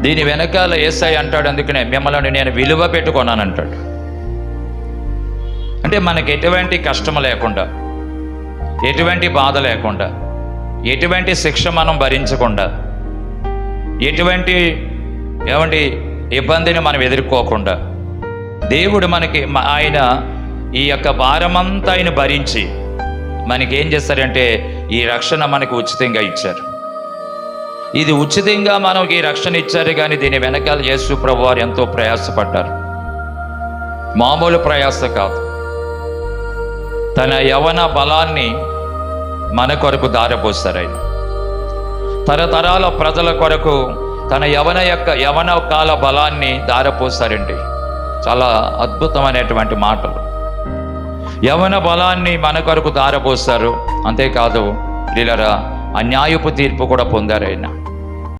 దీని వెనకాల యేసయ్య అంటాడు, అందుకనే మిమ్మల్ని నేను విలువ పెట్టుకున్నానంటాడు. అంటే మనకి ఎటువంటి కష్టం లేకుండా, ఎటువంటి బాధ లేకుండా, ఎటువంటి శిక్ష మనం భరించకుండా, ఎటువంటి ఇబ్బందిని మనం ఎదుర్కోకుండా దేవుడు మనకి ఆయన ఈ యొక్క భారమంతా ఆయన భరించి మనకి ఏం చేస్తారంటే ఈ రక్షణ మనకు ఉచితంగా ఇచ్చారు. ఇది ఉచితంగా మనకి ఈ రక్షణ ఇచ్చారు, కానీ దీని వెనకాల యేసు ప్రభు వారు ఎంతో ప్రయాసపడ్డారు. మామూలు ప్రయాస కాదు. తన యవన బలాన్ని మన కొరకు దారపోస్తారు ఆయన. తరతరాల ప్రజల కొరకు తన యవన కాల బలాన్ని దారపోస్తారండి. చాలా అద్భుతమైనటువంటి మాటలు. యవన బలాన్ని మన కొరకు దారపోస్తారు. అంతేకాదు ప్రియులారా, అన్యాయపు తీర్పు కూడా పొందారు ఆయన.